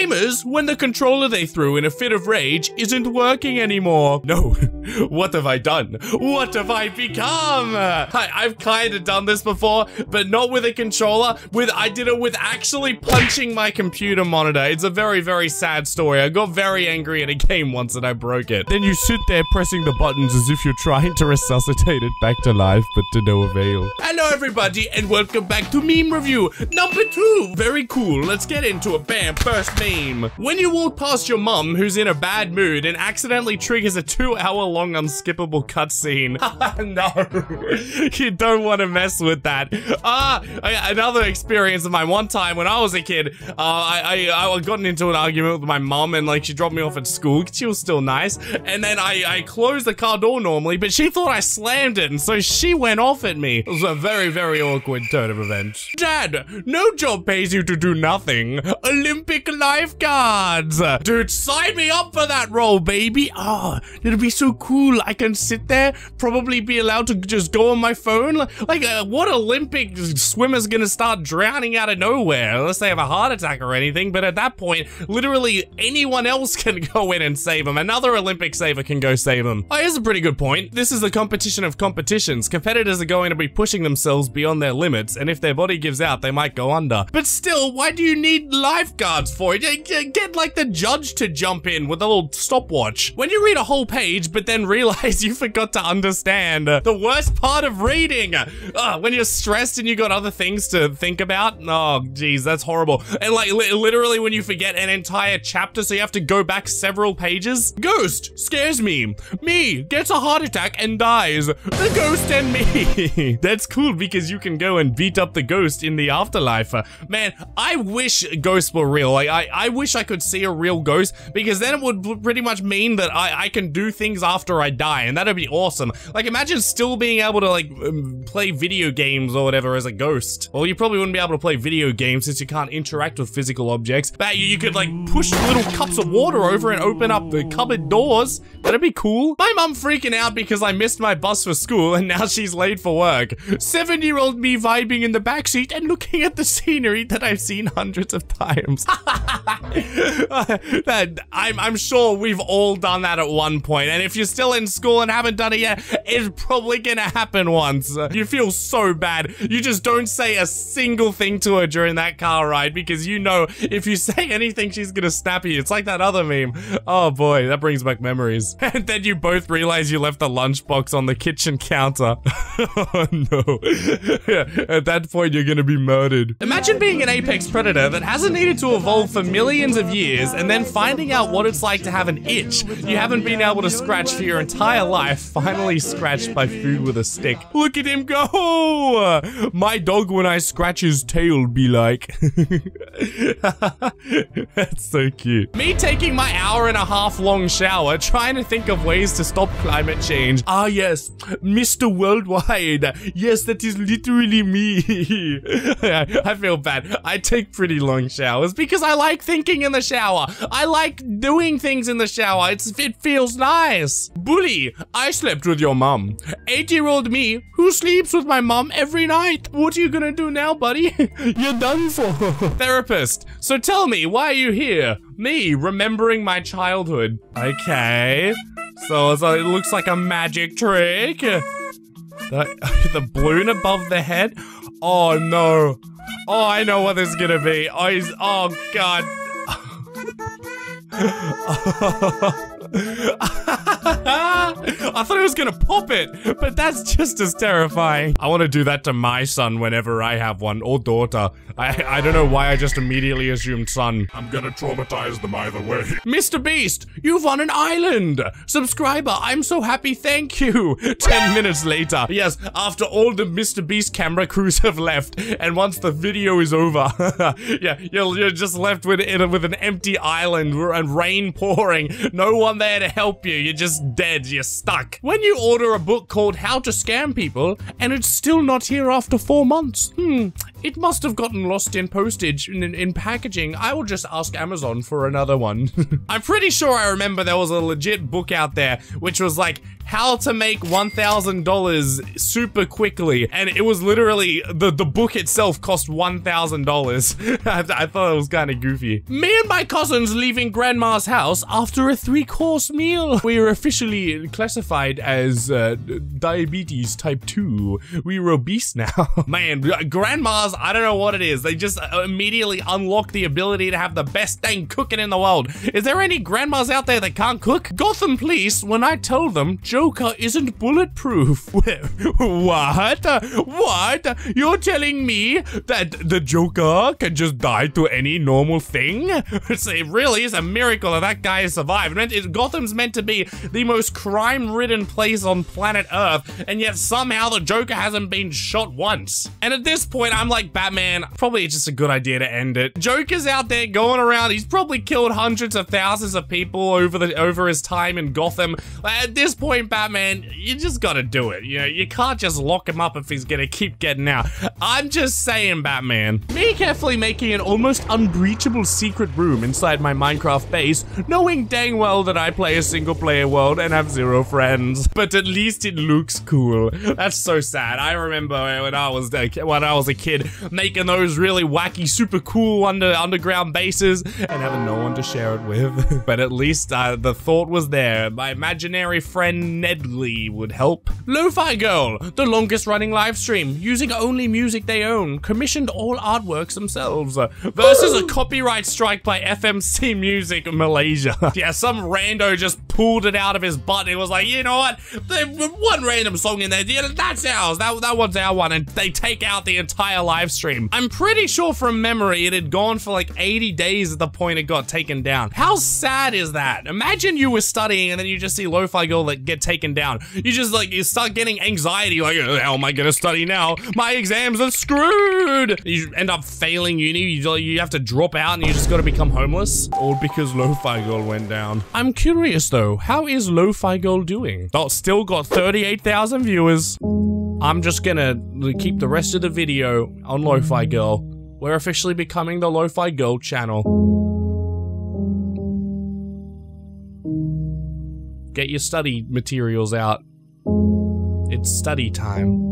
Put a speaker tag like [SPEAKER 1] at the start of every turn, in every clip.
[SPEAKER 1] gamers when the controller they threw in a fit of rage isn't working anymore. No, what have I done? What have I become? I've kind of done this before, but not with a controller. I did it with actually punching my computer monitor. It's a very, very sad story. I got very angry at a game once and I broke it. Then you sit there pressing the buttons as if you're trying to resuscitate it back to life, but to no avail. Hello everybody and welcome back to meme review number 2. Very cool. Let's get into it. Bam, first meme. When you walk past your mum who's in a bad mood and accidentally triggers a 2-hour-long unskippable cutscene. No, you don't want to mess with that. Another experience of mine. One time when I was a kid, I got into an argument with my mom and like she dropped me off at school. She was still nice. And then I closed the car door normally, but she thought I slammed it, and so she went off at me. It was a very, very awkward turn of events. Dad, no job pays you to do nothing. Olympic lifeguards. Dude, sign me up for that role, baby. Oh, it'll be so cool. I can sit there, probably be allowed to just go on my phone. Like, what Olympic swimmer's gonna start drowning out of nowhere? Unless they have a heart attack or anything, but at that point, literally anyone else can go in and save them. Another Olympic saver can go save them. Oh, here's a pretty good point. This is the competition of competitions. Competitors are going to be pushing themselves beyond their limits, and if their body gives out, they might go under. But still, why do you need lifeguards for it? Get like the judge to jump in with a little stopwatch. When you read a whole page, but then realize you forgot to understand the worst part of reading. When you're stressed and you got other things to think about. Oh, geez, that's horrible. And like literally when you forget an entire chapter, so you have to go back several pages. Ghost scares me. Me gets a heart attack and dies. The ghost and me. That's cool because you can go and beat up the ghost in the afterlife. Man, I wish ghosts were real. Like, I wish I could see a real ghost, because then it would pretty much mean that I can do things after I die, and that'd be awesome. Like, imagine still being able to like play video games or whatever as a ghost. Well, you probably wouldn't be able to play video games since you can't interact with physical objects, but you could like push little cups of water over and open up the cupboard doors. That'd be cool. My mum freaking out because I missed my bus for school and now she's late for work. 7-year-old me vibing in the backseat and looking at the scenery that I've seen hundreds of times. I'm sure we've all done that at one point, and if you're still in school and haven't done it yet, it's probably gonna happen once. You feel so bad. You just don't say a single thing to her during that car ride because you know if you say anything, she's gonna snap you. It's like that other meme. Oh boy, that brings back memories. And then you both realize you left the lunchbox on the kitchen counter. Oh no. Yeah, at that point, you're gonna be murdered. Imagine being an apex predator that hasn't needed to evolve for millions of years and then finding out what it's like to have an itch you haven't been able to scratch for your entire life, finally scratched by food with a stick. Look at him go! My dog, when I scratch his tail, be like. That's so cute. Me taking my hour-and-a-half long shower, trying to think of ways to stop climate change. Ah yes, Mr. Worldwide. Yes, that is literally me. I feel bad. I take pretty long showers because I like thinking in the shower. I like doing things in the shower. It feels nice. Bully, I slept with your mom. 8-year-old me who sleeps with my mom every night. What are you gonna do now, buddy? You're done for. Therapist, so tell me, why are you here? Me, remembering my childhood. Okay. So it looks like a magic trick. The balloon above the head? Oh no. Oh, I know what this is gonna be. Oh god. I thought I was gonna pop it, but that's just as terrifying. I want to do that to my son whenever I have one, or daughter. I don't know why I just immediately assumed son. I'm gonna traumatize them either way. Mr. Beast, you've won an island. Subscriber, I'm so happy, thank you. 10 minutes later. Yes, after all the Mr. Beast camera crews have left, and once the video is over, yeah, you're just left with an empty island and rain pouring. No one there to help you. You're just dead. You're stuck. When you order a book called How to Scam People, and it's still not here after 4 months, It must have gotten lost in postage in packaging. I will just ask Amazon for another one. I'm pretty sure I remember there was a legit book out there which was like how to make $1,000 super quickly, and it was literally the book itself cost $1,000. I thought it was kind of goofy. Me and my cousins leaving grandma's house after a 3-course meal. We are officially classified as diabetes type 2. We are obese now. Man, grandmas, I don't know what it is. They just immediately unlock the ability to have the best thing cooking in the world. Is there any grandmas out there that can't cook? Gotham Police, when I told them Joker isn't bulletproof. What? What? You're telling me that the Joker can just die to any normal thing? It really is a miracle that guy has survived. Gotham's meant to be the most crime-ridden place on planet Earth, and yet somehow the Joker hasn't been shot once. And at this point, I'm like, Batman, probably it's just a good idea to end it. Joker's out there going around. He's probably killed hundreds of thousands of people over his time in Gotham. At this point, Batman, you just gotta do it. You know, you can't just lock him up if he's gonna keep getting out. I'm just saying, Batman. Me carefully making an almost unbreachable secret room inside my Minecraft base, knowing dang well that I play a single-player world and have 0 friends. But at least it looks cool. That's so sad. I remember when I was a kid making those really wacky, super cool underground bases and having no one to share it with. But at least the thought was there. My imaginary friend Nedley would help. Lo-Fi Girl, the longest running live stream, using only music they own, commissioned all artworks themselves. Versus a copyright strike by FMC Music Malaysia. Yeah, some rando just pulled it out of his butt. It was like, you know what? One random song in there, yeah, that's ours. That one's our one, and they take out the entire live stream. I'm pretty sure from memory it had gone for like 80 days at the point it got taken down. How sad is that? Imagine you were studying and then you just see Lo-Fi Girl that get taken down. You start getting anxiety, like, how am I gonna study now? My exams are screwed! You end up failing uni, you have to drop out and you just gotta become homeless? All because Lo-Fi Girl went down. I'm curious though, how is Lo-Fi Girl doing? Oh, still got 38,000 viewers. I'm just gonna keep the rest of the video on Lo-Fi Girl. We're officially becoming the Lo-Fi Girl channel. Get your study materials out. It's study time.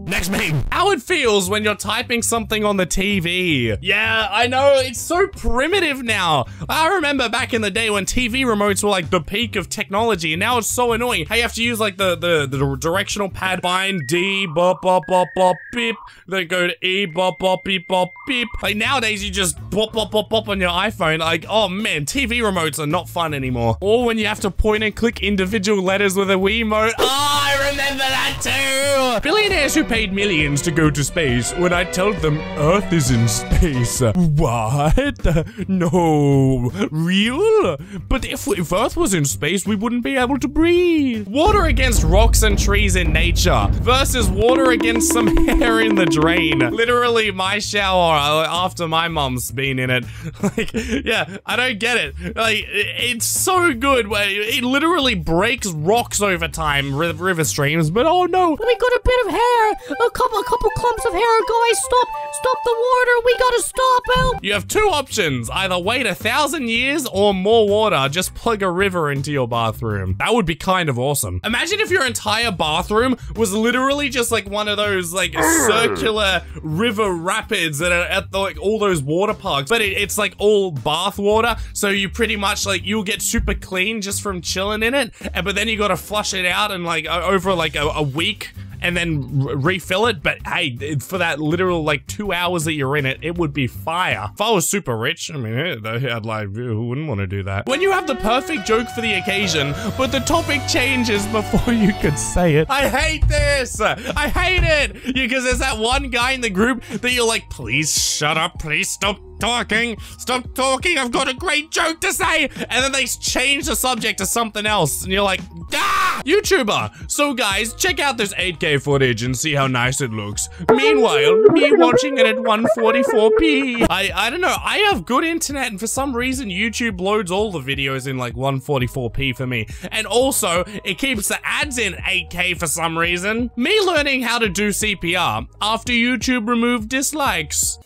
[SPEAKER 1] Next meme. How it feels when you're typing something on the TV. Yeah, I know, it's so primitive now. I remember back in the day when TV remotes were like the peak of technology, and now it's so annoying. How you have to use like the directional pad, bind D, bop, bop, bop, bop, beep, then go to E, bop, bop, beep, bop, beep. Like nowadays you just bop, bop, bop, bop on your iPhone. Like, oh man, TV remotes are not fun anymore. Or when you have to point and click individual letters with a Wiimote. Oh, I remember that too. Billionaires who paid millions to go to space when I told them Earth is in space. What? No. Real? But if Earth was in space, we wouldn't be able to breathe. Water against rocks and trees in nature versus water against some hair in the drain. Literally my shower after my mom's been in it. Like, yeah, I don't get it. Like, it's so good. It literally breaks rocks over time, river streams, but oh no.
[SPEAKER 2] We got a bit of hair. A couple clumps of hair, guys. Stop the water. We gotta stop. Help.
[SPEAKER 1] You have 2 options. Either wait 1,000 years or more water. Just plug a river into your bathroom. That would be kind of awesome. Imagine if your entire bathroom was literally just like one of those like circular river rapids that are at like all those water parks, but it's like all bath water. So you pretty much like you'll get super clean just from chilling in it, but then you gotta flush it out and like over like a week and then refill it. But hey, for that literal like 2 hours that you're in it, it would be fire. If I was super rich, I mean, I'd like, who wouldn't want to do that? When you have the perfect joke for the occasion, but the topic changes before you could say it. I hate this. I hate it. Because there's that one guy in the group that you're like, please shut up, please stop talking. Stop talking. I've got a great joke to say. And then they change the subject to something else. And you're like, ah! YouTuber. So guys, check out this 8K footage and see how nice it looks. Meanwhile, me watching it at 144p. I don't know. I have good internet and for some reason YouTube loads all the videos in like 144p for me. And also, it keeps the ads in 8K for some reason. Me learning how to do CPR after YouTube removed dislikes.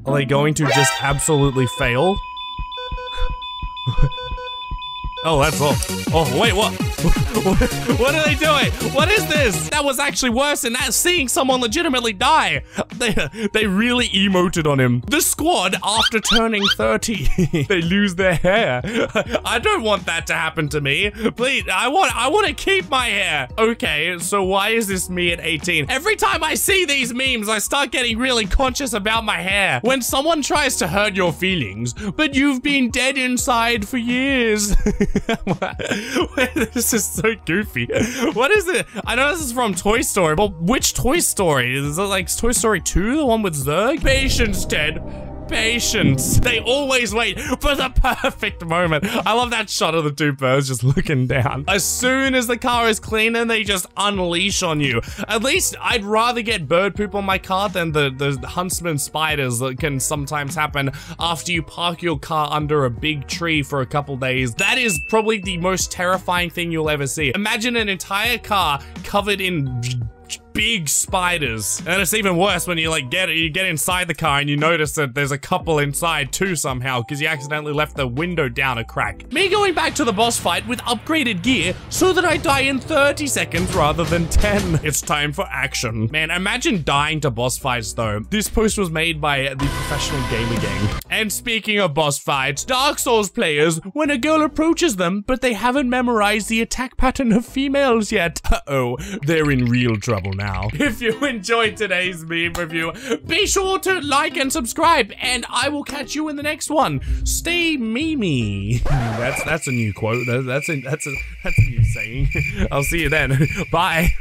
[SPEAKER 1] Are they going to just absolutely fail? Oh, that's all. Oh, wait, what? What are they doing? What is this? That was actually worse than that, seeing someone legitimately die. They really emoted on him. The squad, after turning 30, they lose their hair. I don't want that to happen to me. Please, I want to keep my hair. Okay, so why is this me at 18? Every time I see these memes, I start getting really conscious about my hair. When someone tries to hurt your feelings, but you've been dead inside for years. This is so goofy. What is it? I know this is from Toy Story, but which Toy Story? Is it like Toy Story 2, the one with Zurg? Patience, Ted. Patience. They always wait for the perfect moment. I love that shot of the two birds just looking down. As soon as the car is clean, and they just unleash on you. At least I'd rather get bird poop on my car than the huntsman spiders that can sometimes happen after you park your car under a big tree for a couple days. That is probably the most terrifying thing you'll ever see. Imagine an entire car covered in big spiders. And it's even worse when you like get inside the car and you notice that there's a couple inside too somehow because you accidentally left the window down a crack. Me going back to the boss fight with upgraded gear so that I die in 30 seconds rather than 10. It's time for action. Man, imagine dying to boss fights though. This post was made by the Professional Gamer Gang. And speaking of boss fights, Dark Souls players, when a girl approaches them but they haven't memorized the attack pattern of females yet. Uh-oh, they're in real trouble now. If you enjoyed today's meme review, be sure to like and subscribe, and I will catch you in the next one. Stay memey. That's a new quote. That's a new saying. I'll see you then. Bye.